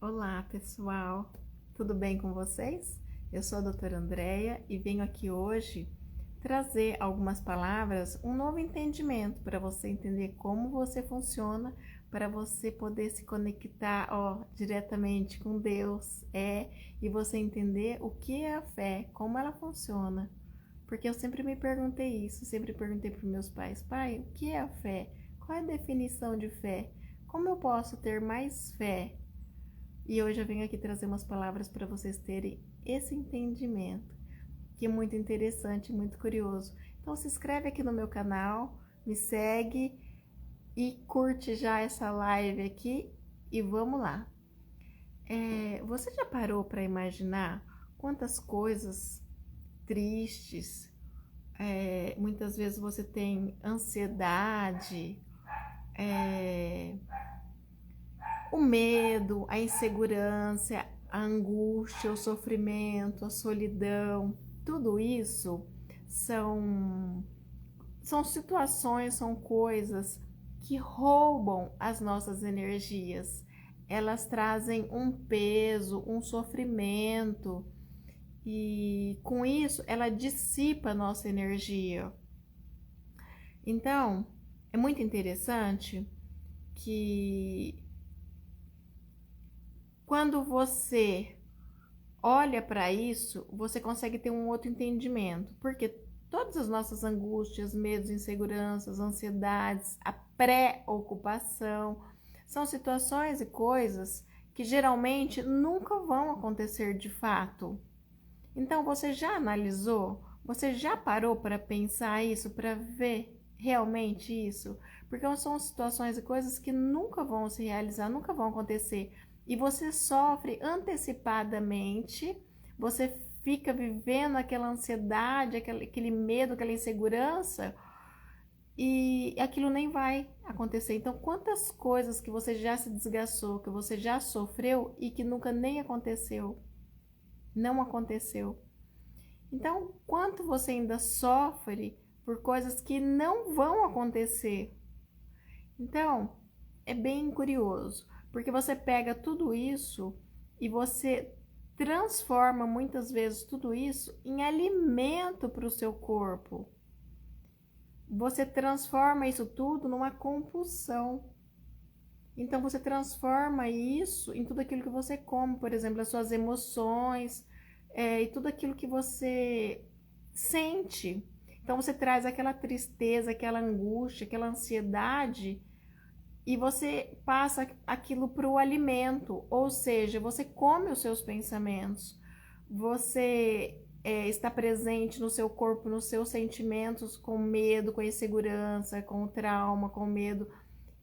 Olá, pessoal. Tudo bem com vocês? Eu sou a doutora Andreia e venho aqui hoje trazer algumas palavras, um novo entendimento para você entender como você funciona, para você poder se conectar, diretamente com Deus, e você entender o que é a fé, como ela funciona. Porque eu sempre me perguntei isso, sempre perguntei para meus pais: pai, o que é a fé? Qual é a definição de fé? Como eu posso ter mais fé? E hoje eu venho aqui trazer umas palavras para vocês terem esse entendimento, que é muito interessante, muito curioso. Então se inscreve aqui no meu canal, me segue e curte já essa live aqui e vamos lá. Você já parou para imaginar quantas coisas tristes, muitas vezes você tem ansiedade, o medo, a insegurança, a angústia, o sofrimento, a solidão, tudo isso são, são situações, são coisas que roubam as nossas energias. Elas trazem um peso, um sofrimento e com isso ela dissipa a nossa energia. Então, é muito interessante que quando você olha para isso, você consegue ter um outro entendimento, porque todas as nossas angústias, medos, inseguranças, ansiedades, a preocupação, são situações e coisas que geralmente nunca vão acontecer de fato. Então você já analisou? Você já parou para pensar isso, para ver realmente isso? Porque são situações e coisas que nunca vão se realizar, nunca vão acontecer. E você sofre antecipadamente, você fica vivendo aquela ansiedade, aquele medo, aquela insegurança, e aquilo nem vai acontecer. Então, quantas coisas que você já se desgastou, que você já sofreu e que nunca nem aconteceu? Não aconteceu. Então, quanto você ainda sofre por coisas que não vão acontecer? Então, é bem curioso, porque você pega tudo isso e você transforma muitas vezes tudo isso em alimento para o seu corpo. Você transforma isso tudo numa compulsão. Então você transforma isso em tudo aquilo que você come, por exemplo, as suas emoções, e tudo aquilo que você sente. Então você traz aquela tristeza, aquela angústia, aquela ansiedade e você passa aquilo para o alimento, ou seja, você come os seus pensamentos, você está presente no seu corpo, nos seus sentimentos, com medo, com insegurança, com trauma, com medo.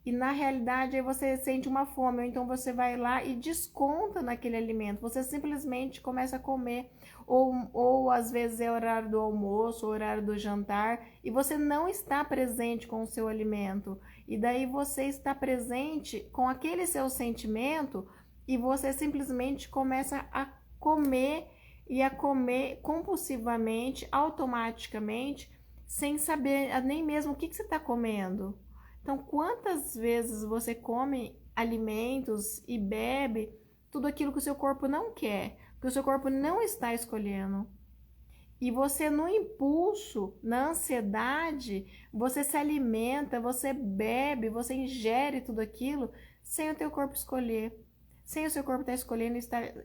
E na realidade aí você sente uma fome, ou então você vai lá e desconta naquele alimento. Você simplesmente começa a comer, ou às vezes é horário do almoço, horário do jantar, e você não está presente com o seu alimento. E daí você está presente com aquele seu sentimento e você simplesmente começa a comer e a comer compulsivamente, automaticamente, sem saber nem mesmo o que você está comendo. Então, quantas vezes você come alimentos e bebe tudo aquilo que o seu corpo não quer, que o seu corpo não está escolhendo? E você, no impulso, na ansiedade, você se alimenta, você bebe, você ingere tudo aquilo sem o teu corpo escolher, sem o seu corpo estar escolhendo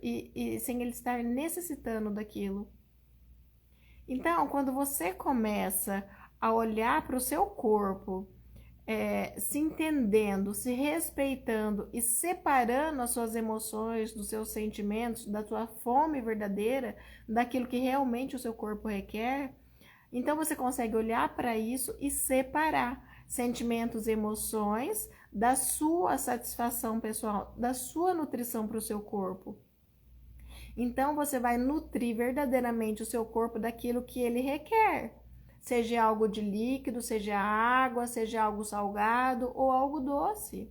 e sem ele estar necessitando daquilo. Então, quando você começa a olhar para o seu corpo, se entendendo, se respeitando e separando as suas emoções, dos seus sentimentos, da sua fome verdadeira, daquilo que realmente o seu corpo requer, então você consegue olhar para isso e separar sentimentos e emoções da sua satisfação pessoal, da sua nutrição para o seu corpo. Então você vai nutrir verdadeiramente o seu corpo daquilo que ele requer. Seja algo de líquido, seja água, seja algo salgado ou algo doce.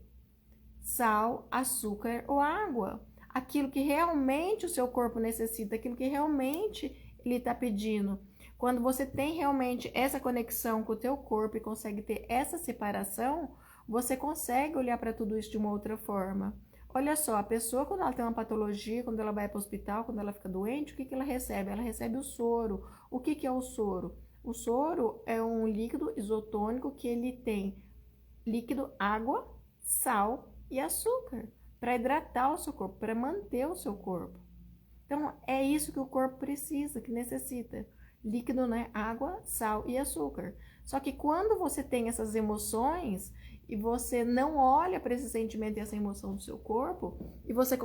Sal, açúcar ou água. Aquilo que realmente o seu corpo necessita, aquilo que realmente ele está pedindo. Quando você tem realmente essa conexão com o teu corpo e consegue ter essa separação, você consegue olhar para tudo isso de uma outra forma. Olha só, a pessoa quando ela tem uma patologia, quando ela vai para o hospital, quando ela fica doente, o que ela recebe? Ela recebe o soro. O que é o soro? O soro é um líquido isotônico que ele tem líquido, água, sal e açúcar para hidratar o seu corpo, para manter o seu corpo. Então é isso que o corpo precisa, que necessita. Líquido, né? Água, sal e açúcar. Só que quando você tem essas emoções e você não olha para esse sentimento e essa emoção do seu corpo e você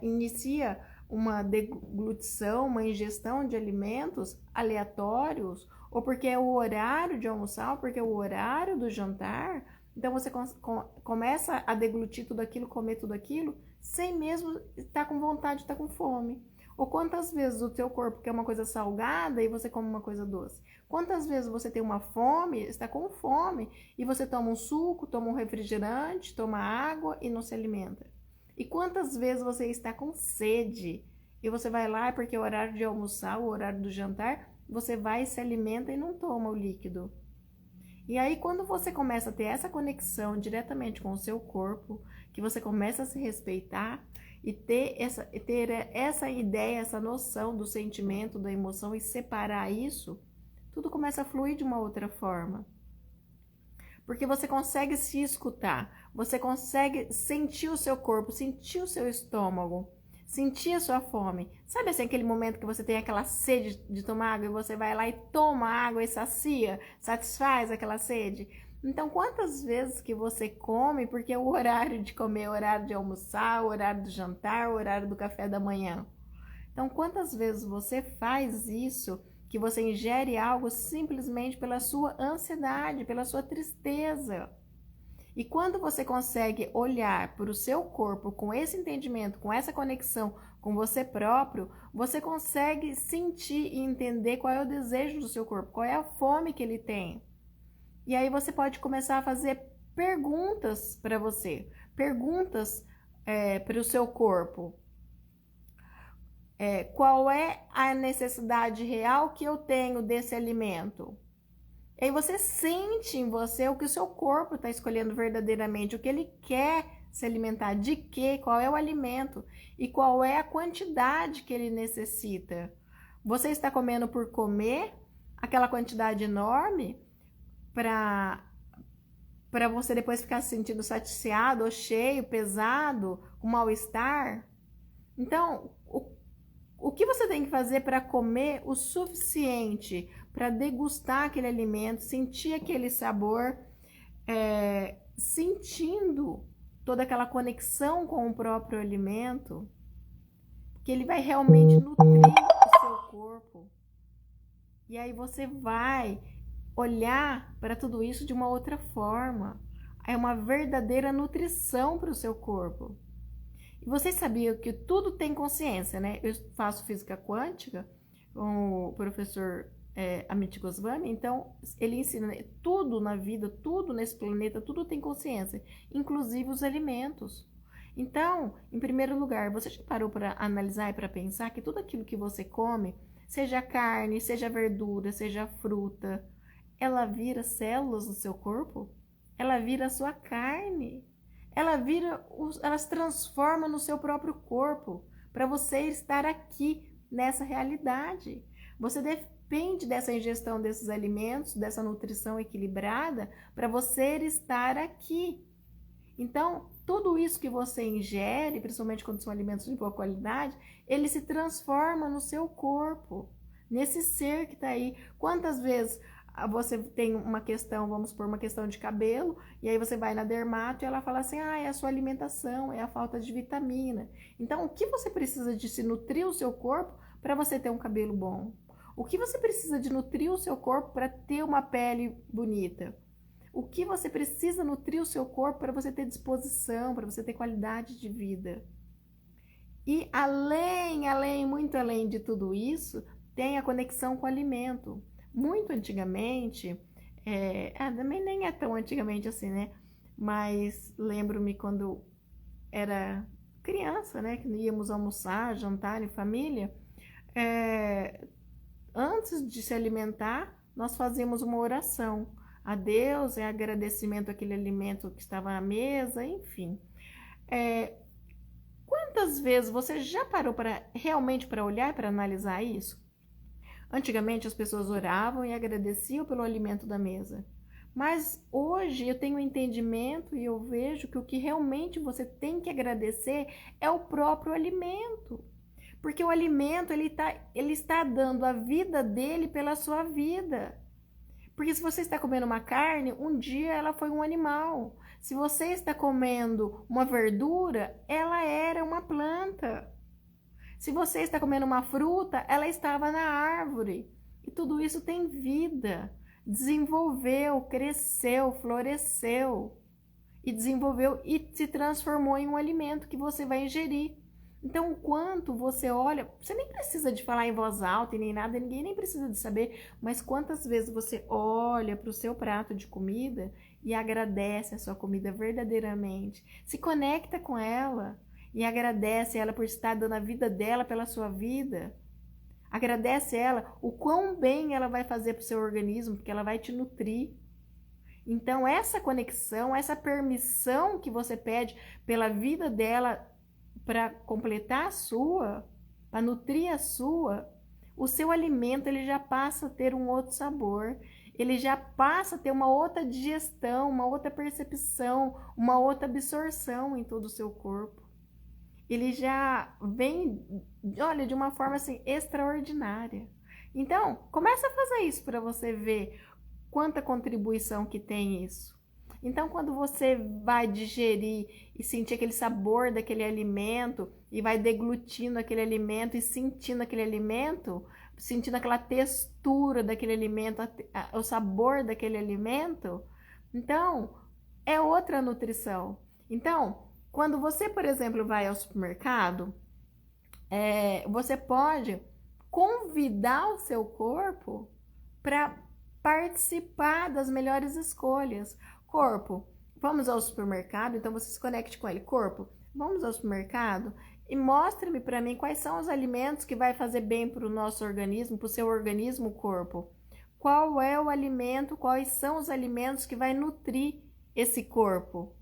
inicia uma deglutição, uma ingestão de alimentos aleatórios, ou porque é o horário de almoçar, ou porque é o horário do jantar, então você começa a deglutir tudo aquilo, comer tudo aquilo, sem mesmo estar com vontade, estar com fome. Ou quantas vezes o teu corpo quer uma coisa salgada e você come uma coisa doce? Quantas vezes você tem uma fome, está com fome, e você toma um suco, toma um refrigerante, toma água e não se alimenta? E quantas vezes você está com sede e você vai lá porque é o horário de almoçar, o horário do jantar, você vai e se alimenta e não toma o líquido? E aí, quando você começa a ter essa conexão diretamente com o seu corpo, que você começa a se respeitar e ter essa ideia, essa noção do sentimento, da emoção e separar isso, tudo começa a fluir de uma outra forma. Porque você consegue se escutar, você consegue sentir o seu corpo, sentir o seu estômago, sentir a sua fome. Sabe assim, aquele momento que você tem aquela sede de tomar água e você vai lá e toma água e satisfaz aquela sede? Então, quantas vezes que você come, porque é o horário de comer, o horário de almoçar, o horário do jantar, o horário do café da manhã? Então, quantas vezes você faz isso, que você ingere algo simplesmente pela sua ansiedade, pela sua tristeza? E quando você consegue olhar para o seu corpo com esse entendimento, com essa conexão com você próprio, você consegue sentir e entender qual é o desejo do seu corpo, qual é a fome que ele tem. E aí você pode começar a fazer perguntas para você, perguntas para o seu corpo. Qual é a necessidade real que eu tenho desse alimento? E aí você sente em você o que o seu corpo está escolhendo verdadeiramente, o que ele quer se alimentar, de quê, qual é o alimento e qual é a quantidade que ele necessita. Você está comendo por comer aquela quantidade enorme para você depois ficar se sentindo saciado ou cheio, pesado, com mal-estar? Então, o que você tem que fazer para comer o suficiente para degustar aquele alimento, sentir aquele sabor, sentindo toda aquela conexão com o próprio alimento, que ele vai realmente nutrir o seu corpo. E aí você vai olhar para tudo isso de uma outra forma. É uma verdadeira nutrição para o seu corpo. E vocês sabiam que tudo tem consciência, né? Eu faço física quântica com o professor Amit Goswami, então ele ensina, né? Tudo na vida, tudo nesse planeta, tudo tem consciência, inclusive os alimentos. Então, em primeiro lugar, você já parou para analisar e para pensar que tudo aquilo que você come, seja carne, seja verdura, seja fruta, ela vira células no seu corpo? Ela vira a sua carne. Ela se transforma no seu próprio corpo para você estar aqui nessa realidade. Você depende dessa ingestão desses alimentos, dessa nutrição equilibrada para você estar aqui. Então, tudo isso que você ingere, principalmente quando são alimentos de boa qualidade, ele se transforma no seu corpo, nesse ser que está aí. Quantas vezes você tem uma questão, vamos supor, uma questão de cabelo, e aí você vai na dermato e ela fala assim, é a sua alimentação, é a falta de vitamina. Então, o que você precisa de se nutrir o seu corpo para você ter um cabelo bom? O que você precisa de nutrir o seu corpo para ter uma pele bonita? O que você precisa nutrir o seu corpo para você ter disposição, para você ter qualidade de vida? E muito além de tudo isso, tem a conexão com o alimento. Muito antigamente, também nem é tão antigamente assim, né? Mas lembro-me quando era criança, né? Que íamos almoçar, jantar em família. Antes de se alimentar, nós fazíamos uma oração a Deus, agradecimento àquele alimento que estava na mesa, enfim. quantas vezes você já parou realmente para olhar, para analisar isso? Antigamente as pessoas oravam e agradeciam pelo alimento da mesa. Mas hoje eu tenho um entendimento e eu vejo que o que realmente você tem que agradecer é o próprio alimento. Porque o alimento ele está dando a vida dele pela sua vida. Porque se você está comendo uma carne, um dia ela foi um animal. Se você está comendo uma verdura, ela era uma planta. Se você está comendo uma fruta, ela estava na árvore. E tudo isso tem vida. Desenvolveu, cresceu, floresceu. E desenvolveu e se transformou em um alimento que você vai ingerir. Então, o quanto você olha, você nem precisa de falar em voz alta e nem nada, ninguém nem precisa de saber, mas quantas vezes você olha para o seu prato de comida e agradece a sua comida verdadeiramente, se conecta com ela e agradece ela por estar dando a vida dela pela sua vida, agradece ela o quão bem ela vai fazer para o seu organismo, porque ela vai te nutrir. Então, essa conexão, essa permissão que você pede pela vida dela, para completar a sua, para nutrir a sua, o seu alimento ele já passa a ter um outro sabor, ele já passa a ter uma outra digestão, uma outra percepção, uma outra absorção em todo o seu corpo. Ele já vem, olha, de uma forma assim extraordinária. Então, começa a fazer isso para você ver quanta contribuição que tem isso. Então, quando você vai digerir e sentir aquele sabor daquele alimento e vai deglutindo aquele alimento e sentindo aquele alimento, sentindo aquela textura daquele alimento, o sabor daquele alimento, então é outra nutrição. Então, quando você, por exemplo, vai ao supermercado, você pode convidar o seu corpo para participar das melhores escolhas. Corpo, vamos ao supermercado, então você se conecte com ele. Corpo, vamos ao supermercado e mostre-me para mim quais são os alimentos que vai fazer bem para o nosso organismo, para o seu organismo, corpo. Qual é o alimento, quais são os alimentos que vai nutrir esse corpo?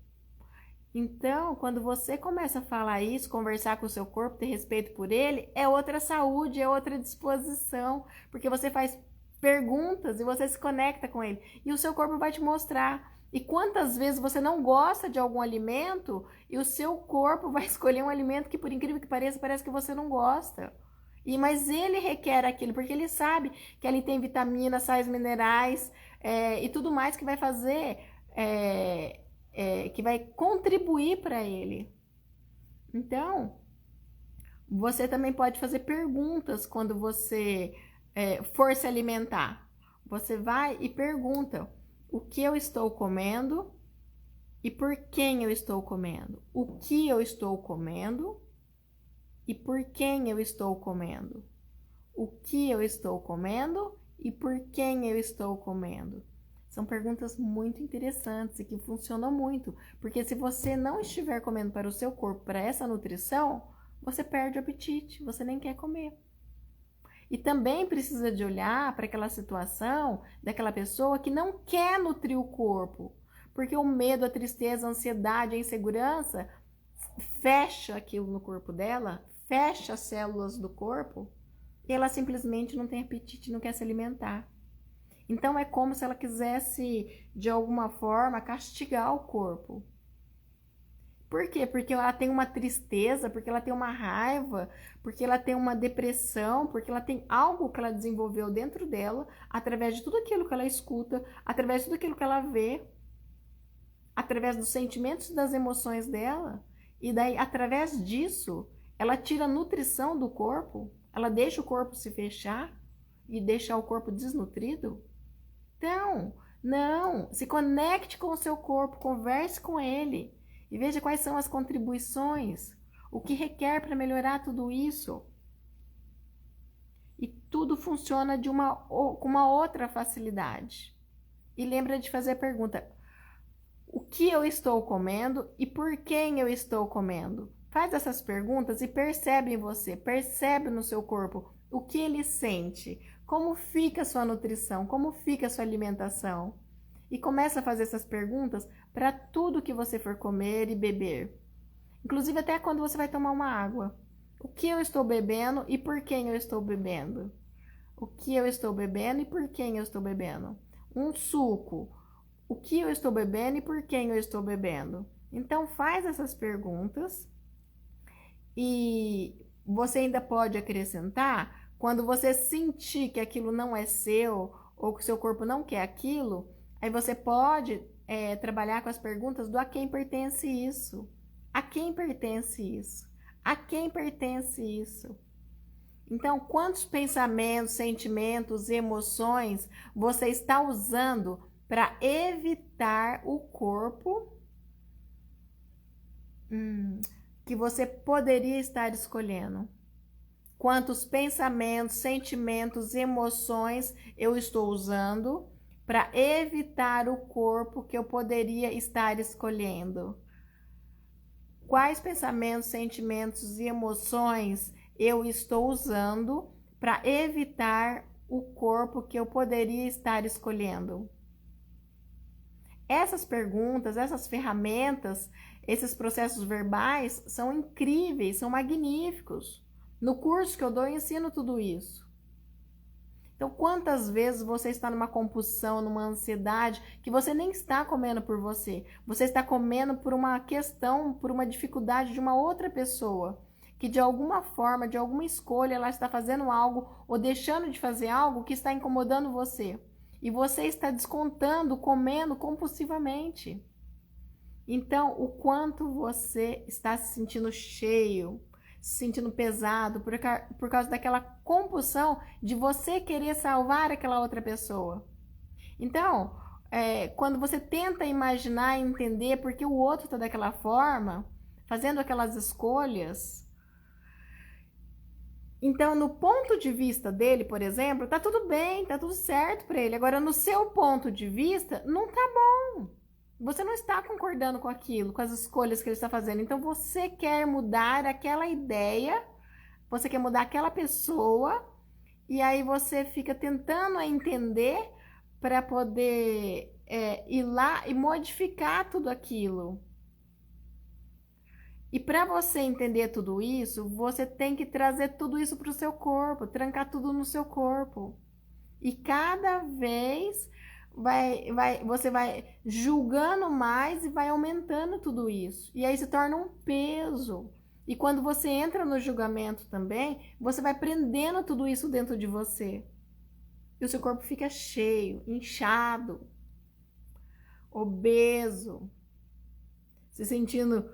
Então, quando você começa a falar isso, conversar com o seu corpo, ter respeito por ele, é outra saúde, é outra disposição, porque você faz perguntas e você se conecta com ele. E o seu corpo vai te mostrar. E quantas vezes você não gosta de algum alimento e o seu corpo vai escolher um alimento que, por incrível que pareça, parece que você não gosta. Mas ele requer aquilo, porque ele sabe que ali tem vitaminas, sais minerais e tudo mais que vai fazer, que vai contribuir para ele. Então, você também pode fazer perguntas quando você for se alimentar. Você vai e pergunta: o que eu estou comendo e por quem eu estou comendo? O que eu estou comendo e por quem eu estou comendo? O que eu estou comendo e por quem eu estou comendo? São perguntas muito interessantes e que funcionam muito, porque se você não estiver comendo para o seu corpo, para essa nutrição, você perde o apetite, você nem quer comer. E também precisa de olhar para aquela situação daquela pessoa que não quer nutrir o corpo, porque o medo, a tristeza, a ansiedade, a insegurança fecha aquilo no corpo dela, fecha as células do corpo e ela simplesmente não tem apetite, não quer se alimentar. Então é como se ela quisesse, de alguma forma, castigar o corpo. Por quê? Porque ela tem uma tristeza, porque ela tem uma raiva, porque ela tem uma depressão, porque ela tem algo que ela desenvolveu dentro dela, através de tudo aquilo que ela escuta, através de tudo aquilo que ela vê, através dos sentimentos e das emoções dela. E daí, através disso, ela tira a nutrição do corpo, ela deixa o corpo se fechar e deixar o corpo desnutrido. Então, não, se conecte com o seu corpo, converse com ele. E veja quais são as contribuições, o que requer para melhorar tudo isso. E tudo funciona com uma outra facilidade. E lembra de fazer a pergunta: o que eu estou comendo e por quem eu estou comendo? Faz essas perguntas e percebe em você, percebe no seu corpo o que ele sente, como fica a sua nutrição, como fica a sua alimentação. E começa a fazer essas perguntas para tudo que você for comer e beber. Inclusive até quando você vai tomar uma água. O que eu estou bebendo e por quem eu estou bebendo? O que eu estou bebendo e por quem eu estou bebendo? Um suco. O que eu estou bebendo e por quem eu estou bebendo? Então faz essas perguntas e você ainda pode acrescentar, quando você sentir que aquilo não é seu ou que o seu corpo não quer aquilo, aí você pode trabalhar com as perguntas do a quem pertence isso. A quem pertence isso? A quem pertence isso? Então, quantos pensamentos, sentimentos, emoções você está usando para evitar o corpo que você poderia estar escolhendo? Quantos pensamentos, sentimentos, emoções eu estou usando para evitar o corpo que eu poderia estar escolhendo? Quais pensamentos, sentimentos e emoções eu estou usando para evitar o corpo que eu poderia estar escolhendo? Essas perguntas, essas ferramentas, esses processos verbais são incríveis, são magníficos. No curso que eu dou, eu ensino tudo isso. Então, quantas vezes você está numa compulsão, numa ansiedade, que você nem está comendo por você, você está comendo por uma questão, por uma dificuldade de uma outra pessoa, que de alguma forma, de alguma escolha, ela está fazendo algo ou deixando de fazer algo que está incomodando você. E você está descontando, comendo compulsivamente. Então, o quanto você está se sentindo cheio, se sentindo pesado por causa daquela compulsão de você querer salvar aquela outra pessoa. Então, quando você tenta imaginar e entender por que o outro está daquela forma, fazendo aquelas escolhas, então no ponto de vista dele, por exemplo, tá tudo bem, tá tudo certo para ele. Agora, no seu ponto de vista, não tá bom. Você não está concordando com aquilo, com as escolhas que ele está fazendo. Então você quer mudar aquela ideia, você quer mudar aquela pessoa, e aí você fica tentando entender para poder ir lá e modificar tudo aquilo. E para você entender tudo isso, você tem que trazer tudo isso para o seu corpo, trancar tudo no seu corpo. E cada vez você vai julgando mais e vai aumentando tudo isso. E aí se torna um peso. E quando você entra no julgamento também, você vai prendendo tudo isso dentro de você. E o seu corpo fica cheio, inchado, obeso, se sentindo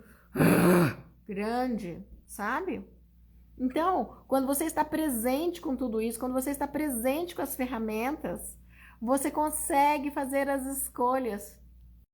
grande, sabe? Então, quando você está presente com tudo isso, quando você está presente com as ferramentas, você consegue fazer as escolhas